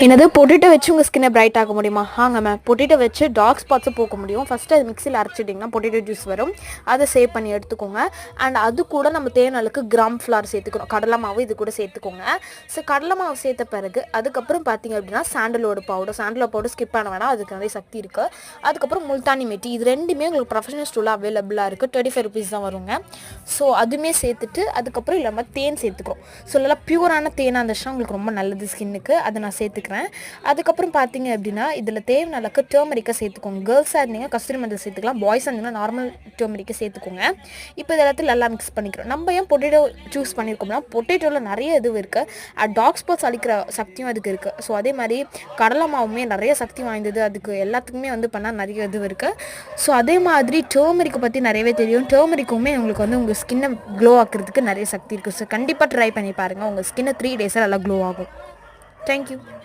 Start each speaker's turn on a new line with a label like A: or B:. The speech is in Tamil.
A: என்னது பொட்டேட்டோ வச்சு உங்கள் ஸ்கின்னை பிரைட் ஆக முடியுமா? ஆங்க மேம், பொட்டேட்டோ வச்சு டார்க் ஸ்பாட்ஸை போக்க முடியும். ஃபஸ்ட்டு அது மிக்சியில் அரைச்சிட்டிங்கன்னா பொட்டேட்டோ ஜூஸ் வரும், அதை சேவ் பண்ணி எடுத்துக்கோங்க. அண்ட் அது கூட நம்ம தேனலுக்கு கிராம் ஃப்ளார் சேர்த்துக்கணும், கடலை மாவு இது கூட சேர்த்துக்கோங்க. ஸோ கடலை மாவு சேர்த்த பிறகு அதுக்கப்புறம் பார்த்தீங்க அப்படின்னா சாண்டலோட பவுடர் ஸ்கிப் பண்ண வேணாம், அதுக்கு நிறைய சக்தி இருக்குது. அதுக்கப்புறம் முல்தானி மெட்டி, இது ரெண்டுமே உங்களுக்கு ப்ரொஃபஷனல் ஸ்டோரில் அவைலபிளாக இருக்குது, 25 ருபீஸ் தான் வருங்க. ஸோ அதுவுமே சேர்த்துட்டு அதுக்கப்புறம் இல்லாமல் தேன் சேர்த்துக்கிறோம். ஸோ நல்லா பியூரான தேனாக இருந்துச்சுன்னா உங்களுக்கு ரொம்ப நல்லது ஸ்கின்னுக்கு, அதை நான் சேர்த்துக்கிறேன். அதுக்கப்புறம் பார்த்தீங்க அப்படின்னா இதில் தேவையான அளவுக்கு டர்மரிக்கை சேர்த்துக்கோங்க. கேர்ள்ஸாக இருந்தீங்க கஸ்தூரி மஞ்சள் சேர்த்துக்கலாம், பாய்ஸாக இருந்தீங்கன்னா நார்மல் டர்மரிக்கை சேர்த்துக்கோங்க. இப்போ இது எல்லாத்தையும் நல்லா மிக்ஸ் பண்ணிக்கிறோம். நம்ம ஏன் பொட்டேட்டோ சூஸ் பண்ணியிருக்கோம்னா பொட்டேட்டோவில் நிறைய இது இருக்குது, டார்க் ஸ்பாட்ஸ் அழிக்கிற சக்தியும் அதுக்கு இருக்குது. ஸோ அதே மாதிரி கடலை மாவுமே நிறைய சக்தி வாய்ந்தது, அதுக்கு எல்லாத்துக்குமே வந்து பண்ணால் நிறைய இது இருக்குது. ஸோ அதே மாதிரி டர்மரிக்கை பற்றி நிறையவே தெரியும். டர்மரிக்குமே உங்களுக்கு வந்து உங்கள் ஸ்கின்னை க்ளோ ஆக்கிறதுக்கு நிறைய சக்தி இருக்குது. ஸோ கண்டிப்பாக ட்ரை பண்ணி பாருங்கள், உங்கள் ஸ்கின்னை 3 days நல்லா க்ளோ ஆகும். தேங்க்யூ.